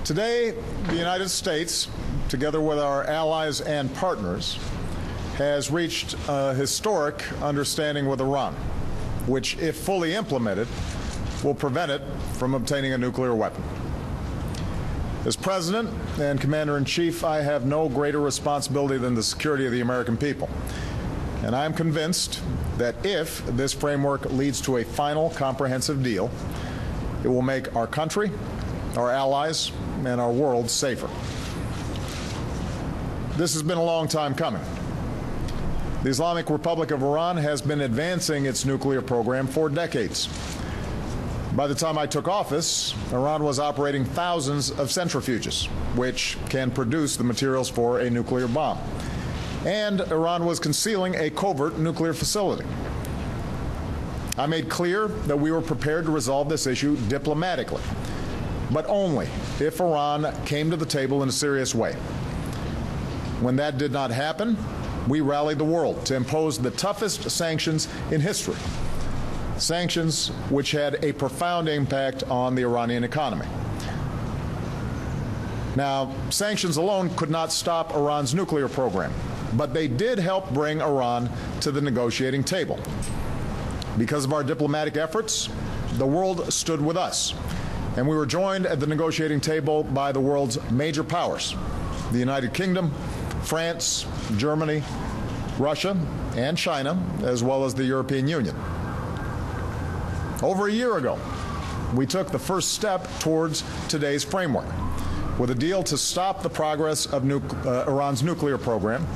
Today, the United States, together with our allies and partners, has reached a historic understanding with Iran, which, if fully implemented, will prevent it from obtaining a nuclear weapon. As President and Commander-in-Chief, I have no greater responsibility than the security of the American people. And I am convinced that if this framework leads to a final comprehensive deal, it will make our country, our allies, and our world safer. This has been a long time coming. The Islamic Republic of Iran has been advancing its nuclear program for decades. By the time I took office, Iran was operating thousands of centrifuges, which can produce the materials for a nuclear bomb. And Iran was concealing a covert nuclear facility. I made clear that we were prepared to resolve this issue diplomatically, but only if Iran came to the table in a serious way. When that did not happen, we rallied the world to impose the toughest sanctions in history, sanctions which had a profound impact on the Iranian economy. Now, sanctions alone could not stop Iran's nuclear program, but they did help bring Iran to the negotiating table. Because of our diplomatic efforts, the world stood with us, and we were joined at the negotiating table by the world's major powers: the United Kingdom, France, Germany, Russia, and China, as well as the European Union. Over a year ago, we took the first step towards today's framework with a deal to stop the progress of Iran's nuclear program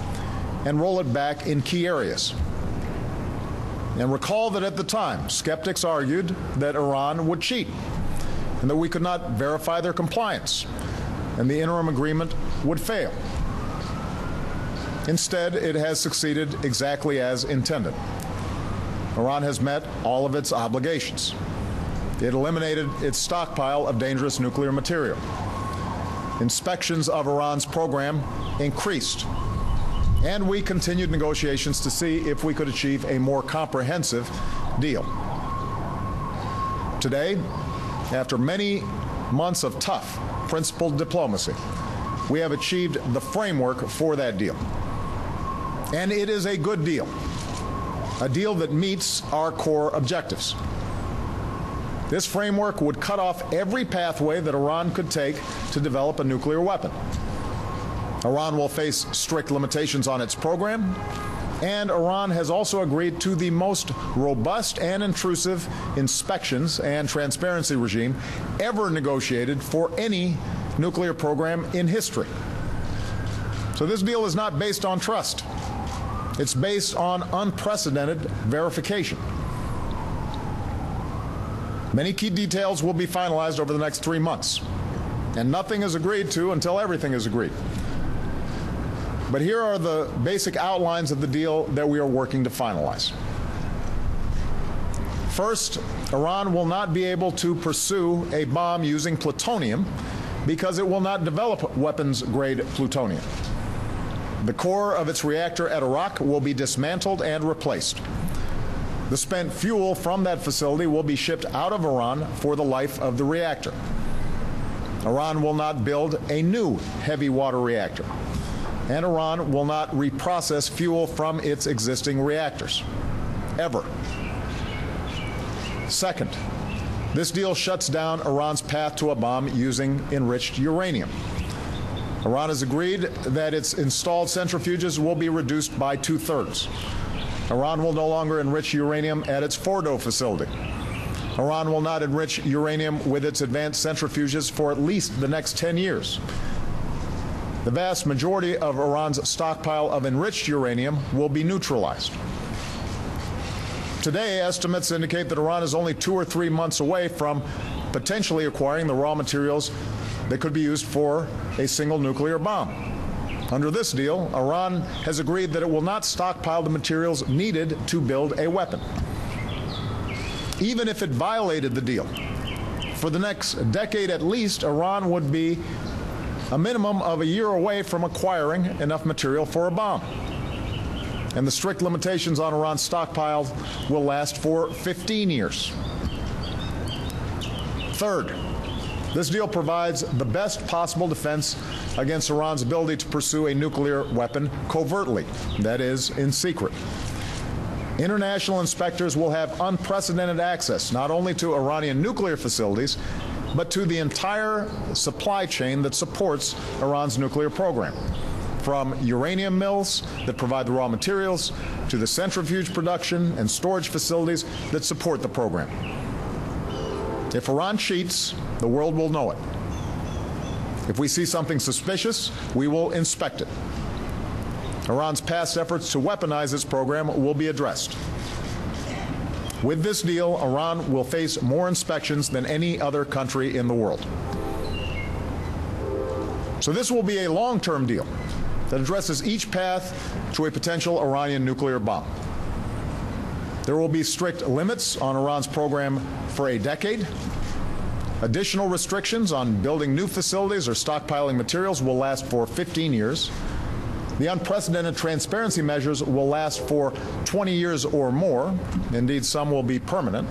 and roll it back in key areas. And recall that at the time, skeptics argued that Iran would cheat and that we could not verify their compliance and the interim agreement would fail. Instead, it has succeeded exactly as intended. Iran has met all of its obligations. It eliminated its stockpile of dangerous nuclear material. Inspections of Iran's program increased, and we continued negotiations to see if we could achieve a more comprehensive deal. Today, after many months of tough, principled diplomacy, we have achieved the framework for that deal. And it is a good deal, a deal that meets our core objectives. This framework would cut off every pathway that Iran could take to develop a nuclear weapon. Iran will face strict limitations on its program, and Iran has also agreed to the most robust and intrusive inspections and transparency regime ever negotiated for any nuclear program in history. So this deal is not based on trust. It's based on unprecedented verification. Many key details will be finalized over the next 3 months, and nothing is agreed to until everything is agreed. But here are the basic outlines of the deal that we are working to finalize. First, Iran will not be able to pursue a bomb using plutonium because it will not develop weapons-grade plutonium. The core of its reactor at Arak will be dismantled and replaced. The spent fuel from that facility will be shipped out of Iran for the life of the reactor. Iran will not build a new heavy water reactor, and Iran will not reprocess fuel from its existing reactors, ever. Second, this deal shuts down Iran's path to a bomb using enriched uranium. Iran has agreed that its installed centrifuges will be reduced by 2/3. Iran will no longer enrich uranium at its Fordo facility. Iran will not enrich uranium with its advanced centrifuges for at least the next 10 years. The vast majority of Iran's stockpile of enriched uranium will be neutralized. Today, estimates indicate that Iran is only 2 or 3 months away from potentially acquiring the raw materials that could be used for a single nuclear bomb. Under this deal, Iran has agreed that it will not stockpile the materials needed to build a weapon. Even if it violated the deal, for the next decade at least, Iran would be a minimum of a year away from acquiring enough material for a bomb. And the strict limitations on Iran's stockpiles will last for 15 years. Third, This deal provides the best possible defense against Iran's ability to pursue a nuclear weapon covertly, that is, in secret. International inspectors will have unprecedented access not only to Iranian nuclear facilities, but to the entire supply chain that supports Iran's nuclear program, from uranium mills that provide the raw materials to the centrifuge production and storage facilities that support the program. If Iran cheats, the world will know it. If we see something suspicious, we will inspect it. Iran's past efforts to weaponize its program will be addressed. With this deal, Iran will face more inspections than any other country in the world. So this will be a long-term deal that addresses each path to a potential Iranian nuclear bomb. There will be strict limits on Iran's program for a decade. Additional restrictions on building new facilities or stockpiling materials will last for 15 years. The unprecedented transparency measures will last for 20 years or more. Indeed, some will be permanent.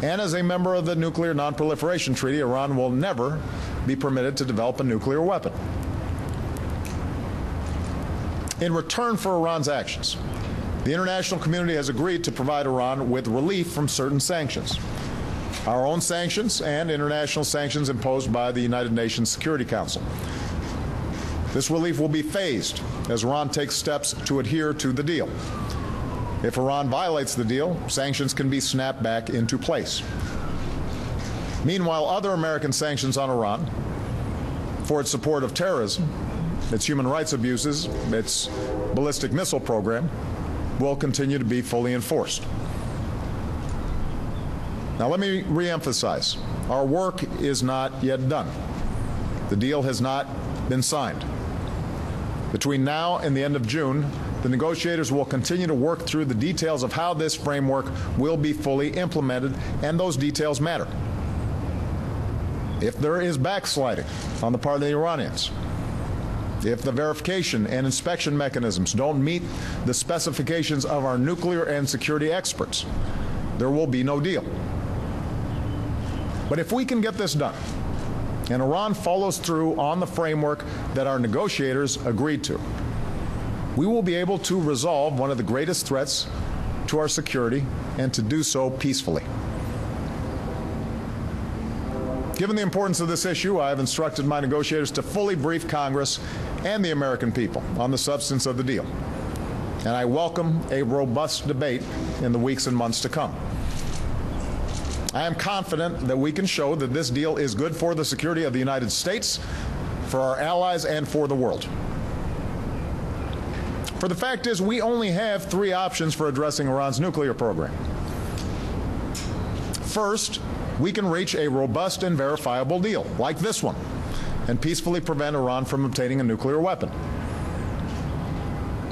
And as a member of the Nuclear Non-Proliferation Treaty, Iran will never be permitted to develop a nuclear weapon. In return for Iran's actions, the international community has agreed to provide Iran with relief from certain sanctions. Our own sanctions and international sanctions imposed by the United Nations Security Council. This relief will be phased as Iran takes steps to adhere to the deal. If Iran violates the deal, sanctions can be snapped back into place. Meanwhile, other American sanctions on Iran for its support of terrorism, its human rights abuses, its ballistic missile program, will continue to be fully enforced. Now, let me reemphasize, our work is not yet done. The deal has not been signed. Between now and the end of June, the negotiators will continue to work through the details of how this framework will be fully implemented, and those details matter. If there is backsliding on the part of the Iranians, if the verification and inspection mechanisms don't meet the specifications of our nuclear and security experts, there will be no deal. But if we can get this done, and Iran follows through on the framework that our negotiators agreed to, we will be able to resolve one of the greatest threats to our security, and to do so peacefully. Given the importance of this issue, I have instructed my negotiators to fully brief Congress and the American people on the substance of the deal, and I welcome a robust debate in the weeks and months to come. I am confident that we can show that this deal is good for the security of the United States, for our allies, and for the world. For the fact is, we only have three options for addressing Iran's nuclear program. First, we can reach a robust and verifiable deal, like this one, and peacefully prevent Iran from obtaining a nuclear weapon.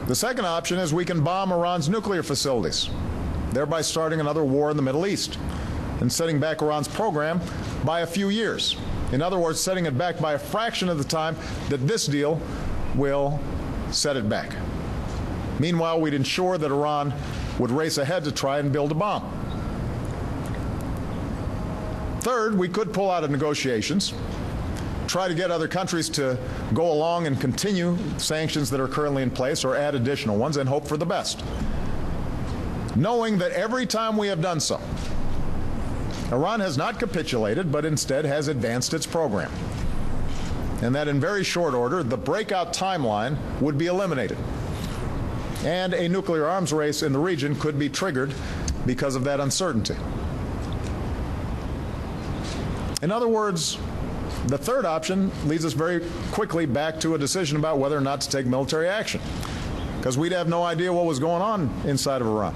The second option is we can bomb Iran's nuclear facilities, thereby starting another war in the Middle East, and setting back Iran's program by a few years. In other words, setting it back by a fraction of the time that this deal will set it back. Meanwhile, we'd ensure that Iran would race ahead to try and build a bomb. Third, we could pull out of negotiations, try to get other countries to go along and continue sanctions that are currently in place or add additional ones, and hope for the best, knowing that every time we have done so, Iran has not capitulated, but instead has advanced its program, and that in very short order, the breakout timeline would be eliminated, and a nuclear arms race in the region could be triggered because of that uncertainty. In other words, the third option leads us very quickly back to a decision about whether or not to take military action, because we'd have no idea what was going on inside of Iran.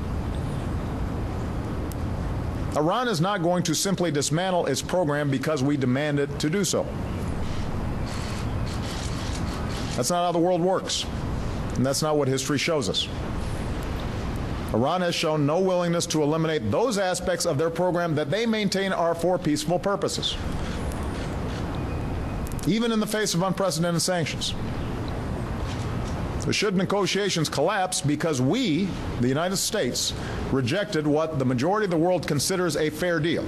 Iran is not going to simply dismantle its program because we demand it to do so. That's not how the world works, and that's not what history shows us. Iran has shown no willingness to eliminate those aspects of their program that they maintain are for peaceful purposes, even in the face of unprecedented sanctions. So should negotiations collapse because we, the United States, rejected what the majority of the world considers a fair deal,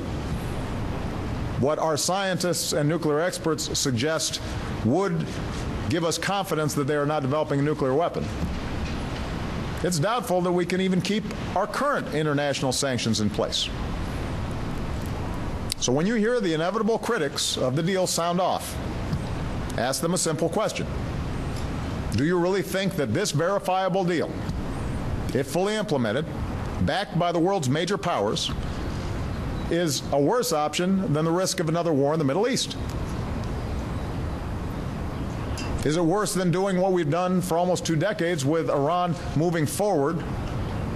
what our scientists and nuclear experts suggest would give us confidence that they are not developing a nuclear weapon, it's doubtful that we can even keep our current international sanctions in place. So when you hear the inevitable critics of the deal sound off, ask them a simple question. Do you really think that this verifiable deal, if fully implemented, backed by the world's major powers, is a worse option than the risk of another war in the Middle East? Is it worse than doing what we've done for almost 2 decades with Iran moving forward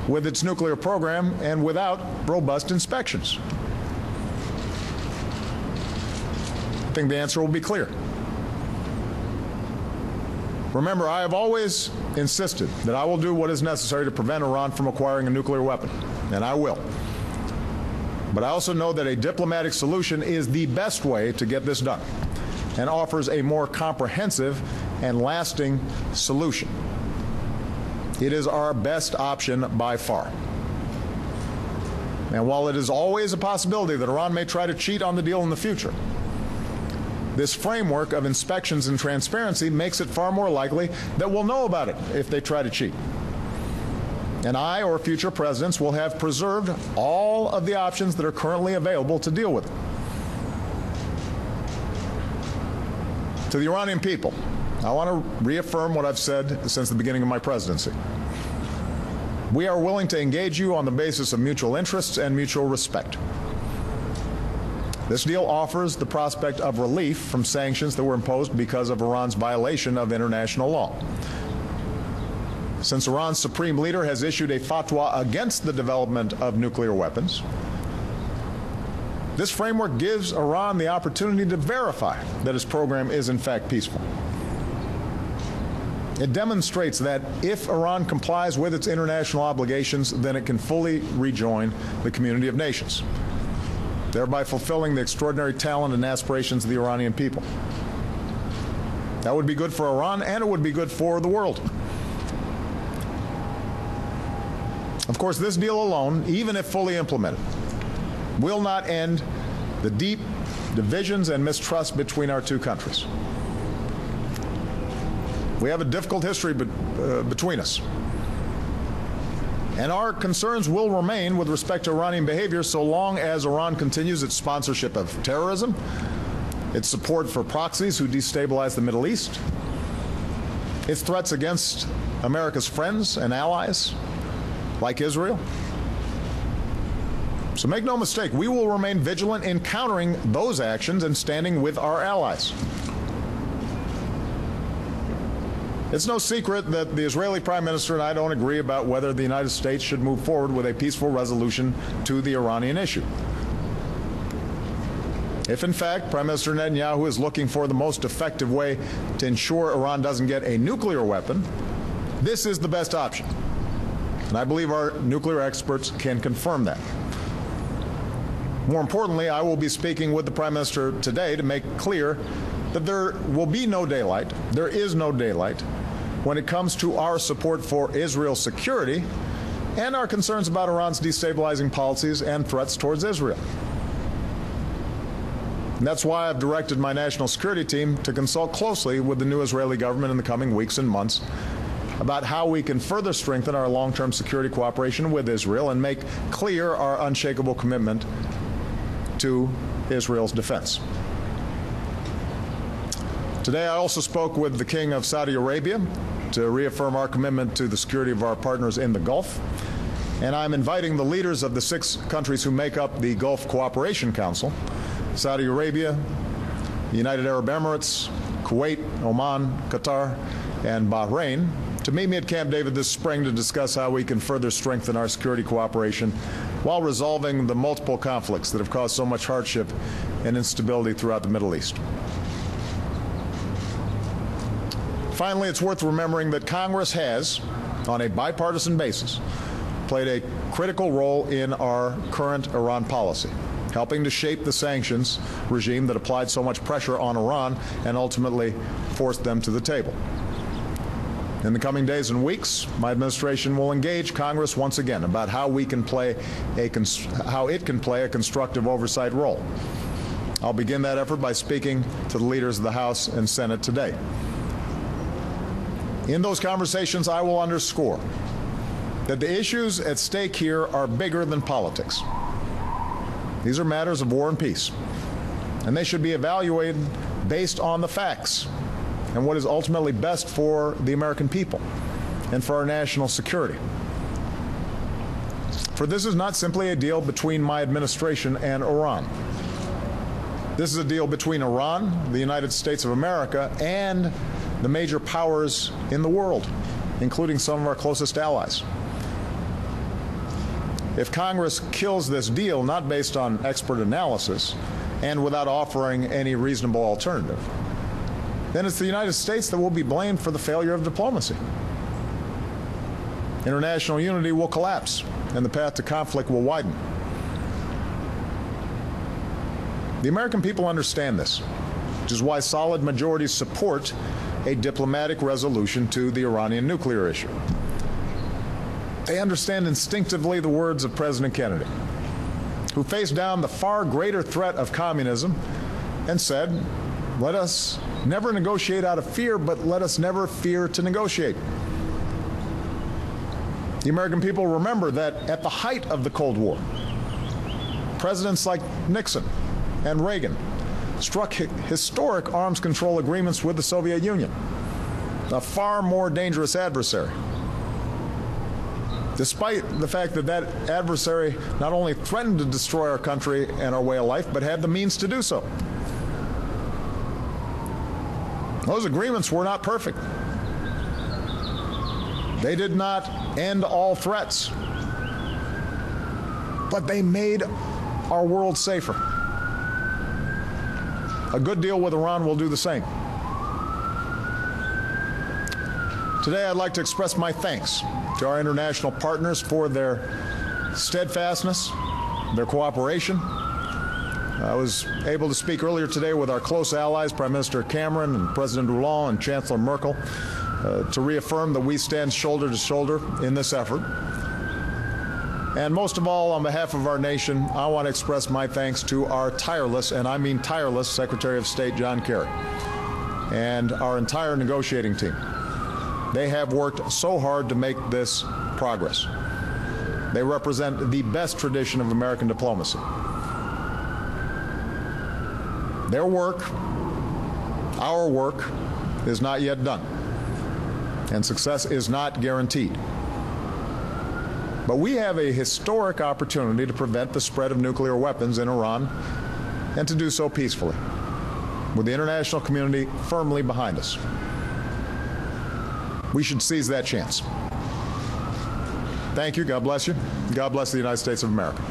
with its nuclear program and without robust inspections? I think the answer will be clear. Remember, I have always insisted that I will do what is necessary to prevent Iran from acquiring a nuclear weapon, and I will. But I also know that a diplomatic solution is the best way to get this done and offers a more comprehensive and lasting solution. It is our best option by far. And while it is always a possibility that Iran may try to cheat on the deal in the future, this framework of inspections and transparency makes it far more likely that we'll know about it if they try to cheat. And I or future presidents will have preserved all of the options that are currently available to deal with it. To the Iranian people, I want to reaffirm what I've said since the beginning of my presidency. We are willing to engage you on the basis of mutual interests and mutual respect. This deal offers the prospect of relief from sanctions that were imposed because of Iran's violation of international law. Since Iran's supreme leader has issued a fatwa against the development of nuclear weapons, this framework gives Iran the opportunity to verify that its program is in fact peaceful. It demonstrates that if Iran complies with its international obligations, then it can fully rejoin the community of nations, thereby fulfilling the extraordinary talent and aspirations of the Iranian people. That would be good for Iran, and it would be good for the world. Of course, this deal alone, even if fully implemented, will not end the deep divisions and mistrust between our two countries. We have a difficult history between us. And our concerns will remain with respect to Iranian behavior so long as Iran continues its sponsorship of terrorism, its support for proxies who destabilize the Middle East, its threats against America's friends and allies, like Israel. So make no mistake, we will remain vigilant in countering those actions and standing with our allies. It's no secret that the Israeli Prime Minister and I don't agree about whether the United States should move forward with a peaceful resolution to the Iranian issue. If, in fact, Prime Minister Netanyahu is looking for the most effective way to ensure Iran doesn't get a nuclear weapon, this is the best option. And I believe our nuclear experts can confirm that. More importantly, I will be speaking with the Prime Minister today to make clear that there will be no daylight, there is no daylight, when it comes to our support for Israel's security and our concerns about Iran's destabilizing policies and threats towards Israel. And that's why I've directed my national security team to consult closely with the new Israeli government in the coming weeks and months about how we can further strengthen our long-term security cooperation with Israel and make clear our unshakable commitment to Israel's defense. Today I also spoke with the King of Saudi Arabia to reaffirm our commitment to the security of our partners in the Gulf, and I'm inviting the leaders of the 6 countries who make up the Gulf Cooperation Council, Saudi Arabia, the United Arab Emirates, Kuwait, Oman, Qatar, and Bahrain, to meet me at Camp David this spring to discuss how we can further strengthen our security cooperation while resolving the multiple conflicts that have caused so much hardship and instability throughout the Middle East. Finally, it's worth remembering that Congress has, on a bipartisan basis, played a critical role in our current Iran policy, helping to shape the sanctions regime that applied so much pressure on Iran and ultimately forced them to the table. In the coming days and weeks, my administration will engage Congress once again about how it can play a constructive oversight role. I'll begin that effort by speaking to the leaders of the House and Senate today. In those conversations, I will underscore that the issues at stake here are bigger than politics. These are matters of war and peace, and they should be evaluated based on the facts and what is ultimately best for the American people and for our national security. For this is not simply a deal between my administration and Iran. This is a deal between Iran, the United States of America, and the major powers in the world, including some of our closest allies. If Congress kills this deal, not based on expert analysis and without offering any reasonable alternative, then it's the United States that will be blamed for the failure of diplomacy. International unity will collapse, and the path to conflict will widen. The American people understand this, which is why solid majorities support a diplomatic resolution to the Iranian nuclear issue. They understand instinctively the words of President Kennedy, who faced down the far greater threat of communism and said, "Let us never negotiate out of fear, but let us never fear to negotiate." The American people remember that at the height of the Cold War, presidents like Nixon and Reagan struck historic arms control agreements with the Soviet Union, a far more dangerous adversary, despite the fact that that adversary not only threatened to destroy our country and our way of life, but had the means to do so. Those agreements were not perfect. They did not end all threats, but they made our world safer. A good deal with Iran will do the same. Today, I'd like to express my thanks to our international partners for their steadfastness, their cooperation. I was able to speak earlier today with our close allies, Prime Minister Cameron and President Hollande and Chancellor Merkel, to reaffirm that we stand shoulder to shoulder in this effort. And most of all, on behalf of our nation, I want to express my thanks to our tireless, and I mean tireless, Secretary of State John Kerry and our entire negotiating team. They have worked so hard to make this progress. They represent the best tradition of American diplomacy. Their work, our work, is not yet done, and success is not guaranteed. But we have a historic opportunity to prevent the spread of nuclear weapons in Iran, and to do so peacefully, with the international community firmly behind us. We should seize that chance. Thank you. God bless you. God bless the United States of America.